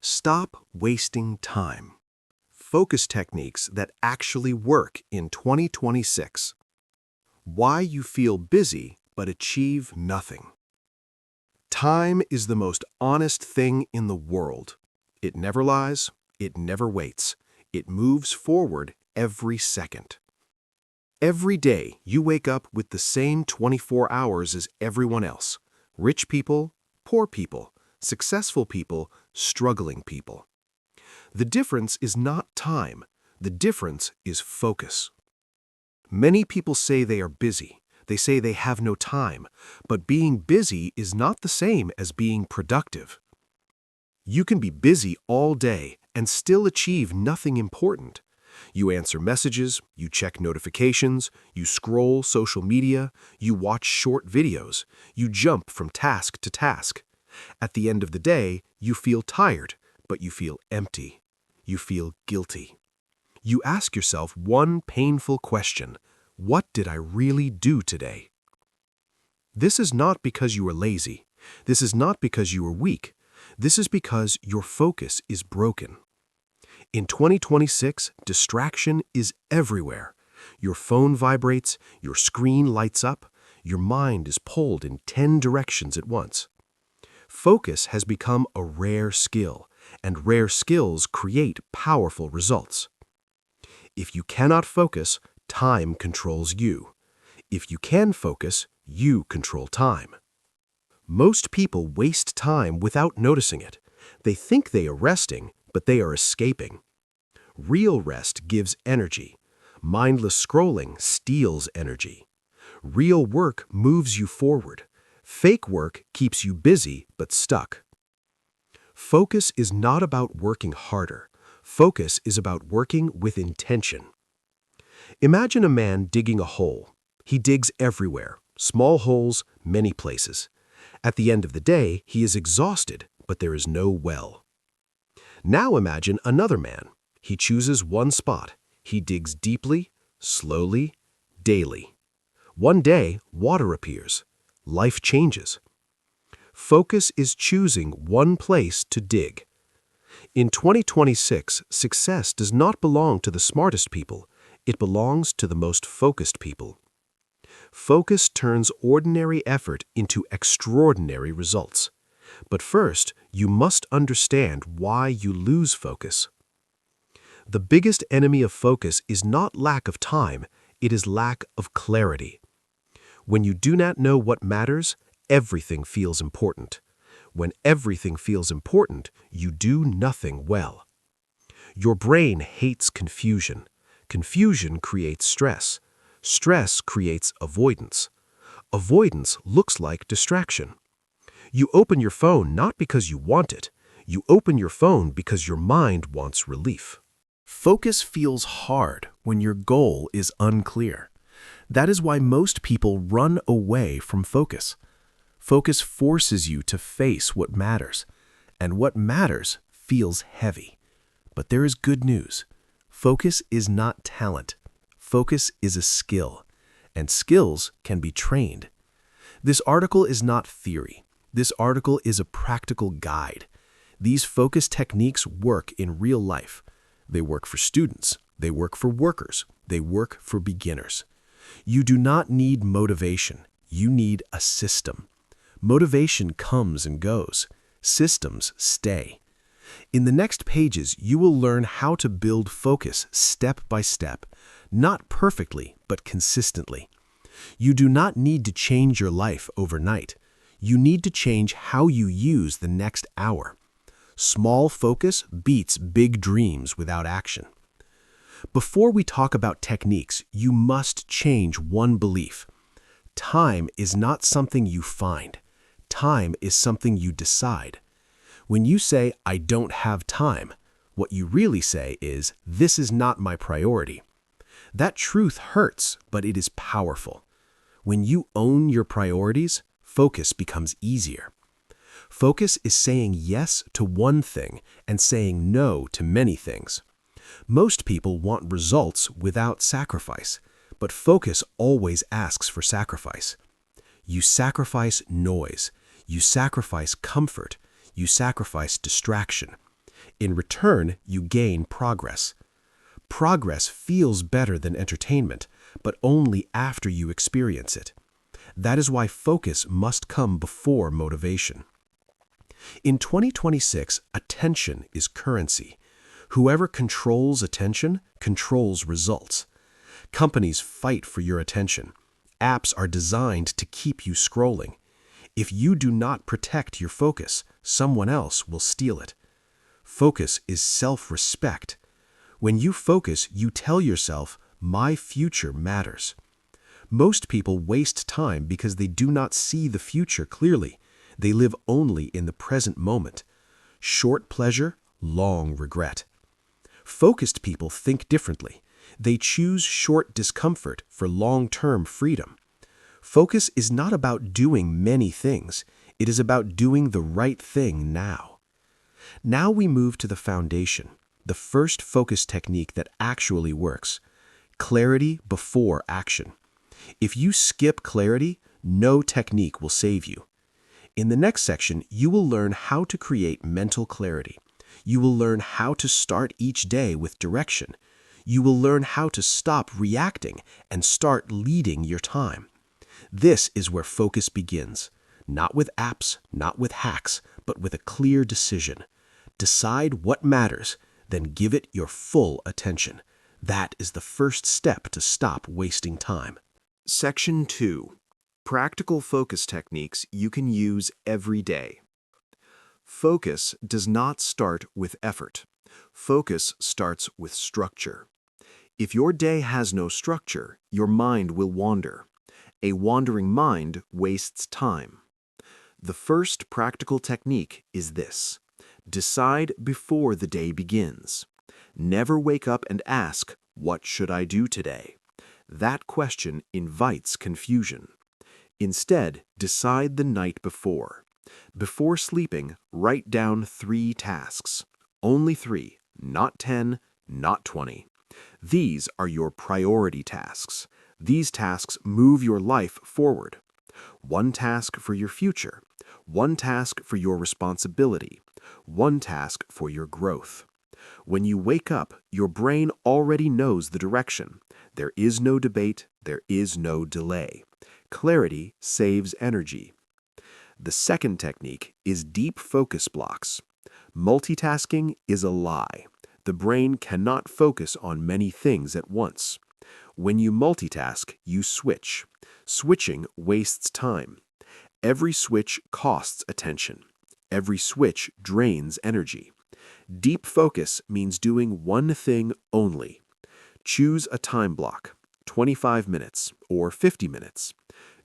Stop wasting time. Focus techniques that actually work in 2026. Why you feel busy but achieve nothing. Time is the most honest thing in the world. It never lies, it never waits. It moves forward every second. Every day you wake up with the same 24 hours as everyone else. Rich people, poor people, successful people, struggling people. The difference is not time. The difference is focus. Many people say they are busy. They say they have no time, but being busy is not the same as being productive. You can be busy all day and still achieve nothing important. You answer messages, you check notifications, you scroll social media, you watch short videos, you jump from task to task. At the end of the day, you feel tired, but you feel empty. You feel guilty. You ask yourself one painful question: what did I really do today? This is not because you are lazy. This is not because you are weak. This is because your focus is broken. In 2026, distraction is everywhere. Your phone vibrates, your screen lights up, your mind is pulled in 10 directions at once. Focus has become a rare skill, and rare skills create powerful results. If you cannot focus, time controls you. If you can focus, you control time. Most people waste time without noticing it. They think they are resting, but they are escaping. Real rest gives energy. Mindless scrolling steals energy. Real work moves you forward. Fake work keeps you busy but stuck. Focus is not about working harder. Focus is about working with intention. Imagine a man digging a hole. He digs everywhere, small holes, many places. At the end of the day, he is exhausted, but there is no well. Now imagine another man. He chooses one spot. He digs deeply, slowly, daily. One day, water appears. Life changes. Focus is choosing one place to dig. In 2026, success does not belong to the smartest people. It belongs to the most focused people. Focus turns ordinary effort into extraordinary results. But first, you must understand why you lose focus. The biggest enemy of focus is not lack of time, it is lack of clarity. When you do not know what matters, everything feels important. When everything feels important, you do nothing well. Your brain hates confusion. Confusion creates stress. Stress creates avoidance. Avoidance looks like distraction. You open your phone not because you want it. You open your phone because your mind wants relief. Focus feels hard when your goal is unclear. That is why most people run away from focus. Focus forces you to face what matters, and what matters feels heavy. But there is good news. Focus is not talent. Focus is a skill, and skills can be trained. This article is not theory. This article is a practical guide. These focus techniques work in real life. They work for students. They work for workers. They work for beginners. You do not need motivation. You need a system. Motivation comes and goes. Systems stay. In the next pages, you will learn how to build focus step by step, not perfectly, but consistently. You do not need to change your life overnight. You need to change how you use the next hour. Small focus beats big dreams without action. Before we talk about techniques, you must change one belief. Time is not something you find. Time is something you decide. When you say, "I don't have time," what you really say is, "This is not my priority." That truth hurts, but it is powerful. When you own your priorities, focus becomes easier. Focus is saying yes to one thing and saying no to many things. Most people want results without sacrifice, but focus always asks for sacrifice. You sacrifice noise. You sacrifice comfort. You sacrifice distraction. In return, you gain progress. Progress feels better than entertainment, but only after you experience it. That is why focus must come before motivation. In 2026, attention is currency. Whoever controls attention controls results. Companies fight for your attention. Apps are designed to keep you scrolling. If you do not protect your focus, someone else will steal it. Focus is self-respect. When you focus, you tell yourself, "My future matters." Most people waste time because they do not see the future clearly. They live only in the present moment. Short pleasure, long regret. Focused people think differently. They choose short discomfort for long-term freedom. Focus is not about doing many things. It is about doing the right thing now. Now we move to the foundation, the first focus technique that actually works. Clarity before action. If you skip clarity, no technique will save you. In the next section, you will learn how to create mental clarity. You will learn how to start each day with direction. You will learn how to stop reacting and start leading your time. This is where focus begins. Not with apps, not with hacks, but with a clear decision. Decide what matters, then give it your full attention. That is the first step to stop wasting time. Section 2. Practical focus techniques you can use every day. Focus does not start with effort. Focus starts with structure. If your day has no structure, your mind will wander. A wandering mind wastes time. The first practical technique is this: decide before the day begins. Never wake up and ask, "What should I do today?" That question invites confusion. Instead, decide the night before. Before sleeping, write down 3 tasks. Only 3, not 10, not 20. These are your priority tasks. These tasks move your life forward. 1 task for your future, 1 task for your responsibility, 1 task for your growth. When you wake up, your brain already knows the direction. There is no debate, there is no delay. Clarity saves energy. The second technique is deep focus blocks. Multitasking is a lie. The brain cannot focus on many things at once. When you multitask, you switch. Switching wastes time. Every switch costs attention. Every switch drains energy. Deep focus means doing one thing only. Choose a time block, 25 minutes or 50 minutes.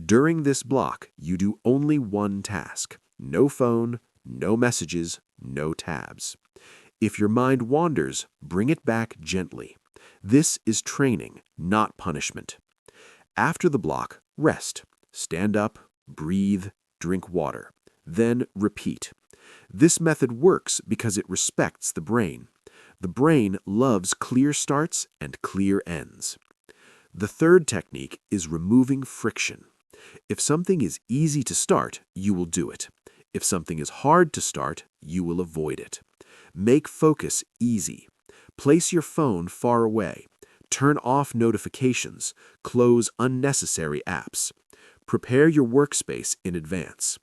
During this block, you do only one task. No phone, no messages, no tabs. If your mind wanders, bring it back gently. This is training, not punishment. After the block, rest. Stand up, breathe, drink water. Then repeat. This method works because it respects the brain. The brain loves clear starts and clear ends. The third technique is removing friction. If something is easy to start, you will do it. If something is hard to start, you will avoid it. Make focus easy. Place your phone far away. Turn off notifications. Close unnecessary apps. Prepare your workspace in advance.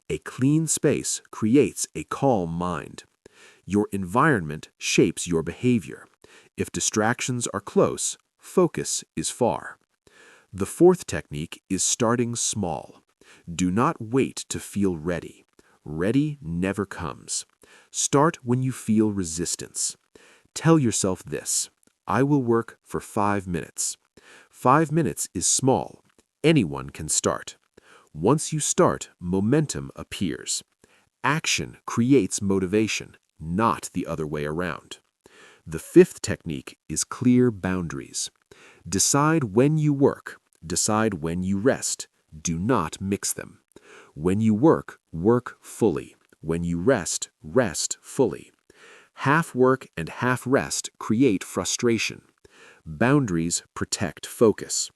A clean space creates a calm mind. Your environment shapes your behavior. If distractions are close, focus is far. The fourth technique is starting small. Do not wait to feel ready. Ready never comes. Start when you feel resistance. Tell yourself this: I will work for 5 minutes. 5 minutes is small. Anyone can start. Once you start, momentum appears. Action creates motivation, not the other way around. The fifth technique is clear boundaries. Decide when you work. Decide when you rest. Do not mix them. When you work, work fully. When you rest, rest fully. Half work and half rest create frustration. Boundaries protect focus.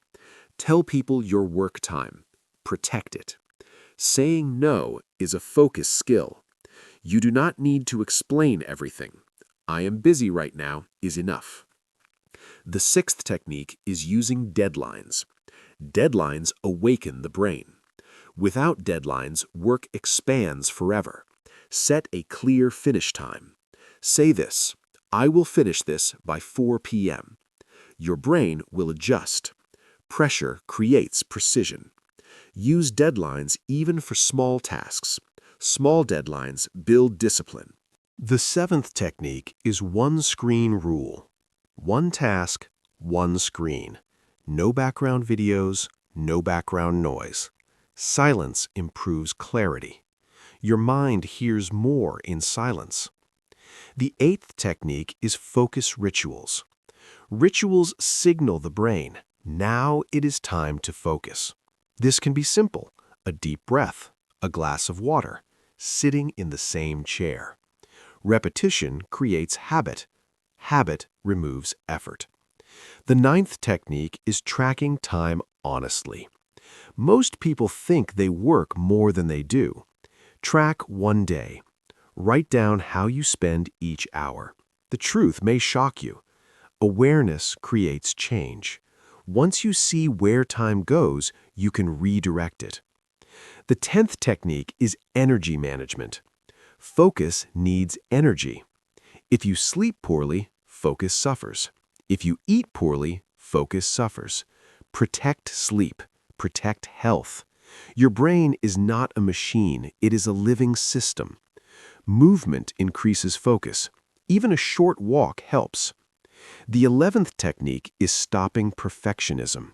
Tell people your work time. Protect it. Saying no is a focus skill. You do not need to explain everything. "I am busy right now" is enough. The sixth technique is using deadlines. Deadlines awaken the brain. Without deadlines, work expands forever. Set a clear finish time. Say this: "I will finish this by 4 p.m." Your brain will adjust. Pressure creates precision. Use deadlines even for small tasks. Small deadlines build discipline. The seventh technique is one-screen rule. One task, one screen. No background videos, no background noise. Silence improves clarity. Your mind hears more in silence. The eighth technique is focus rituals. Rituals signal the brain, now it is time to focus. This can be simple: a deep breath, a glass of water, sitting in the same chair. Repetition creates habit. Habit removes effort. The ninth technique is tracking time honestly. Most people think they work more than they do. Track one day. Write down how you spend each hour. The truth may shock you. Awareness creates change. Once you see where time goes, you can redirect it. The 10th technique is energy management. Focus needs energy. If you sleep poorly, focus suffers. If you eat poorly, focus suffers. Protect sleep. Protect health. Your brain is not a machine, it is a living system. Movement increases focus. Even a short walk helps. The 11th technique is stopping perfectionism.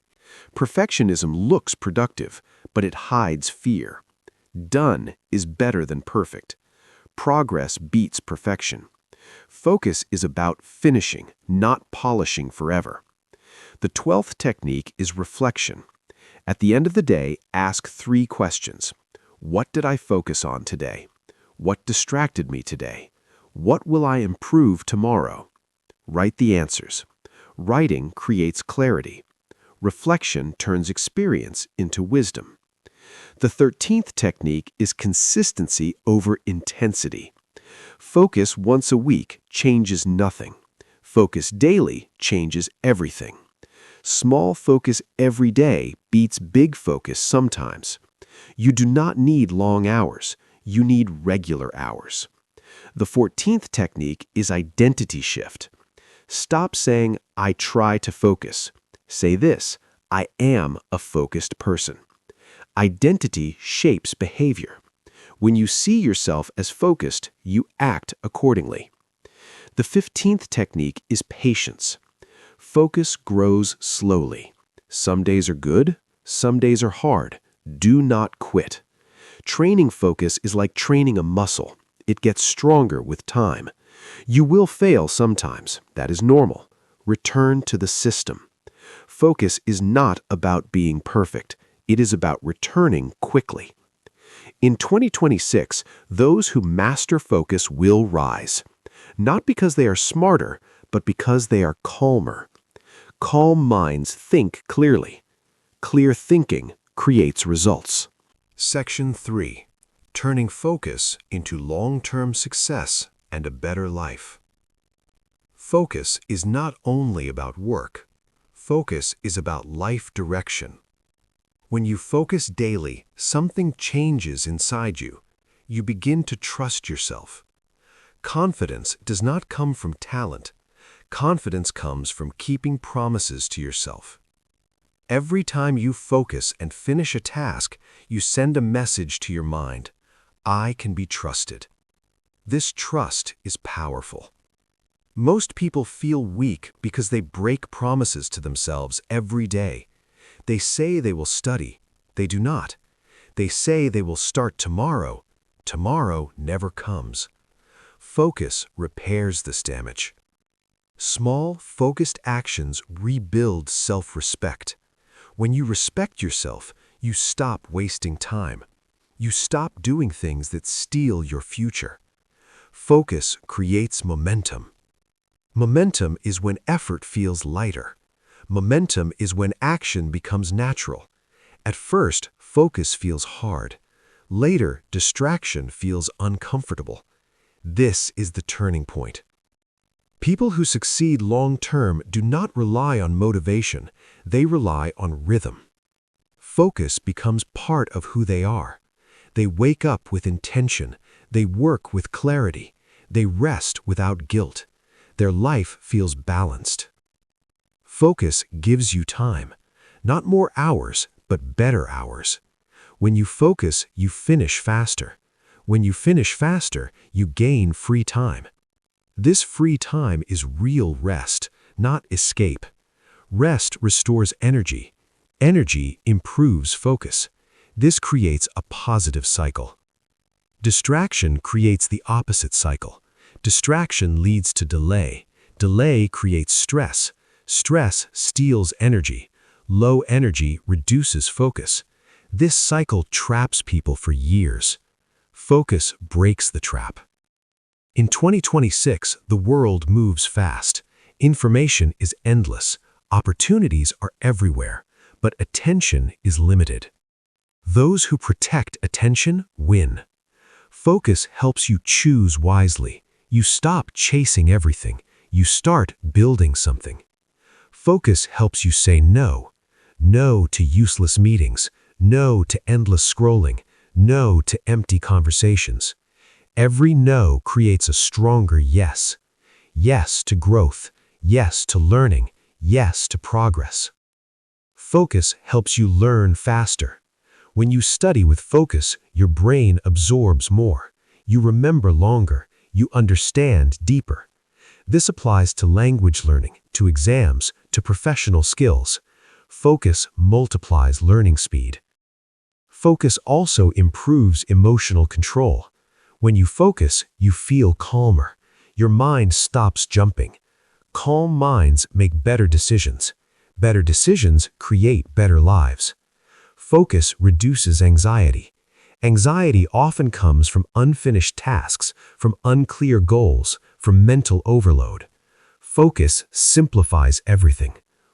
Perfectionism looks productive, but it hides fear. Done is better than perfect. Progress beats perfection. Focus is about finishing, not polishing forever. The 12th technique is reflection. At the end of the day, ask 3 questions. What did I focus on today? What distracted me today? What will I improve tomorrow? Write the answers. Writing creates clarity. Reflection turns experience into wisdom. The 13th technique is consistency over intensity. Focus once a week changes nothing. Focus daily changes everything. Small focus every day beats big focus sometimes. You do not need long hours. You need regular hours. The 14th technique is identity shift. Stop saying, "I try to focus." Say this: "I am a focused person." Identity shapes behavior. When you see yourself as focused, you act accordingly. The 15th technique is patience. Focus grows slowly. Some days are good, some days are hard. Do not quit. Training focus is like training a muscle. It gets stronger with time. You will fail sometimes. That is normal. Return to the system. Focus is not about being perfect. It is about returning quickly. In 2026, those who master focus will rise. Not because they are smarter, but because they are calmer. Calm minds think clearly. Clear thinking creates results. Section 3. Turning focus into long-term success and a better life. Focus is not only about work. Focus is about life direction. When you focus daily, something changes inside you. You begin to trust yourself. Confidence does not come from talent. Confidence comes from keeping promises to yourself. Every time you focus and finish a task, you send a message to your mind: I can be trusted. This trust is powerful. Most people feel weak because they break promises to themselves every day. They say they will study. They do not. They say they will start tomorrow. Tomorrow never comes. Focus repairs this damage. Small, focused actions rebuild self-respect. When you respect yourself, you stop wasting time. You stop doing things that steal your future. Focus creates momentum. Momentum is when effort feels lighter. Momentum is when action becomes natural. At first, focus feels hard. Later, distraction feels uncomfortable. This is the turning point. People who succeed long-term do not rely on motivation, they rely on rhythm. Focus becomes part of who they are. They wake up with intention, they work with clarity, they rest without guilt. Their life feels balanced. Focus gives you time, not more hours, but better hours. When you focus, you finish faster. When you finish faster, you gain free time. This free time is real rest, not escape. Rest restores energy. Energy improves focus. This creates a positive cycle. Distraction creates the opposite cycle. Distraction leads to delay. Delay creates stress. Stress steals energy. Low energy reduces focus. This cycle traps people for years. Focus breaks the trap. In 2026, the world moves fast. Information is endless. Opportunities are everywhere, but attention is limited. Those who protect attention win. Focus helps you choose wisely. You stop chasing everything. You start building something. Focus helps you say no. No to useless meetings. No to endless scrolling. No to empty conversations. Every no creates a stronger yes. Yes to growth. Yes to learning. Yes to progress. Focus helps you learn faster. When you study with focus, your brain absorbs more. You remember longer. You understand deeper. This applies to language learning, to exams, to professional skills. Focus multiplies learning speed. Focus also improves emotional control. When you focus, you feel calmer. Your mind stops jumping. Calm minds make better decisions. Better decisions create better lives. Focus reduces anxiety. Anxiety often comes from unfinished tasks, from unclear goals, from mental overload. Focus simplifies everything.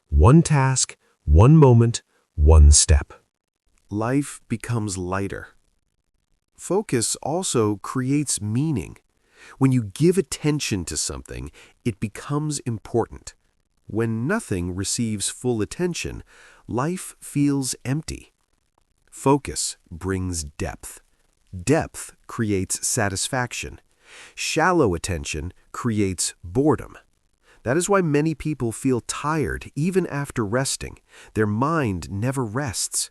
One task, one moment, one step. Life becomes lighter. Focus also creates meaning. When you give attention to something, it becomes important. When nothing receives full attention, life feels empty. Focus brings depth. Depth creates satisfaction. Shallow attention creates boredom. That is why many people feel tired even after resting. Their mind never rests.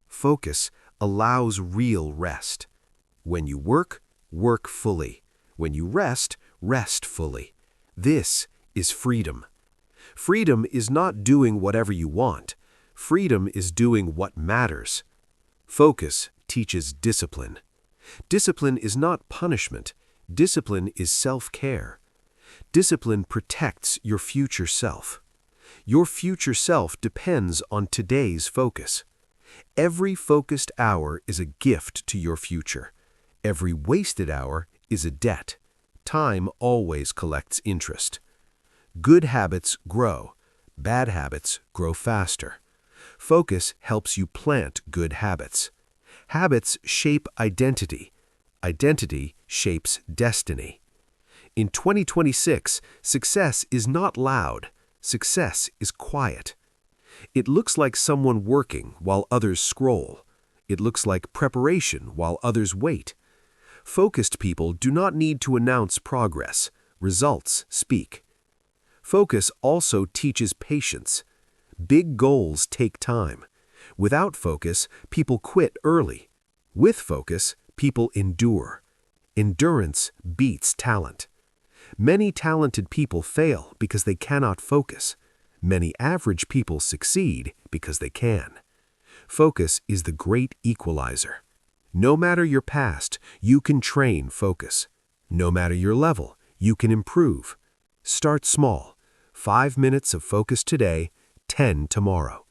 Focus allows real rest. When you work, work fully. When you rest, rest fully. This is freedom. Freedom is not doing whatever you want. Freedom is doing what matters. Focus teaches discipline. Discipline is not punishment. Discipline is self-care. Discipline protects your future self. Your future self depends on today's focus. Every focused hour is a gift to your future. Every wasted hour is a debt. Time always collects interest. Good habits grow. Bad habits grow faster. Focus helps you plant good habits. Habits shape identity. Identity shapes destiny. In 2026, success is not loud. Success is quiet. It looks like someone working while others scroll. It looks like preparation while others wait. Focused people do not need to announce progress. Results speak. Focus also teaches patience. Big goals take time. Without focus, people quit early. With focus, people endure. Endurance beats talent. Many talented people fail because they cannot focus. Many average people succeed because they can. Focus is the great equalizer. No matter your past, you can train focus. No matter your level, you can improve. Start small. 5 minutes of focus today, 10 tomorrow.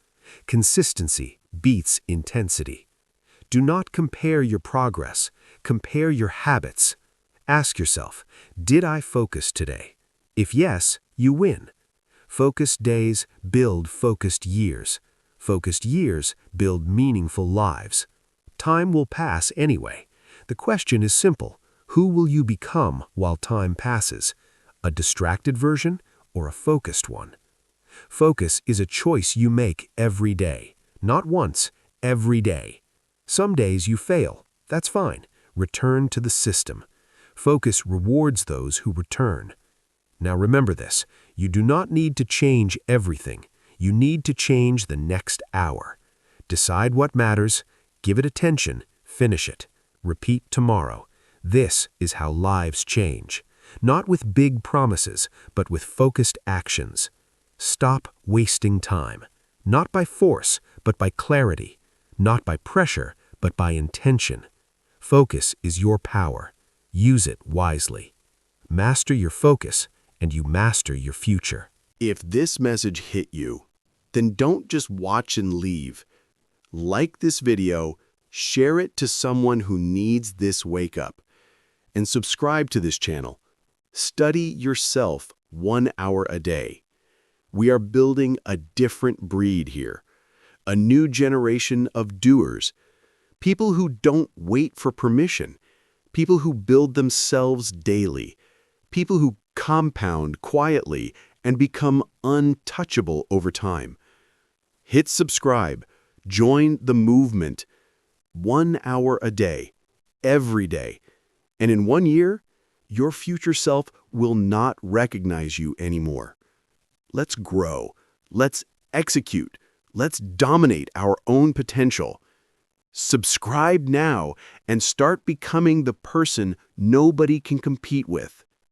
Consistency beats intensity. Do not compare your progress. Compare your habits. Ask yourself, did I focus today? If yes, you win. Focused days build focused years. Focused years build meaningful lives. Time will pass anyway. The question is simple. Who will you become while time passes? a distracted version or a focused one. Focus is a choice you make every day. Not once, every day. Some days you fail. That's fine. Return to the system. Focus rewards those who return. Now remember this, you do not need to change everything. You need to change the next hour. Decide what matters, give it attention, finish it. Repeat tomorrow. This is how lives change. Not with big promises, but with focused actions. Stop wasting time. Not by force, but by clarity. Not by pressure, but by intention. Focus is your power. Use it wisely. Master your focus, and you master your future. If this message hit you, then don't just watch and leave. Like this video, share it to someone who needs this wake-up, and subscribe to this channel. Study yourself 1 hour a day. We are building a different breed here, a new generation of doers, people who don't wait for permission, people who build themselves daily, people who compound quietly and become untouchable over time. Hit subscribe, join the movement. 1 hour a day, every day. And in 1 year, your future self will not recognize you anymore. Let's grow. Let's execute. Let's dominate our own potential. Subscribe now and start becoming the person nobody can compete with.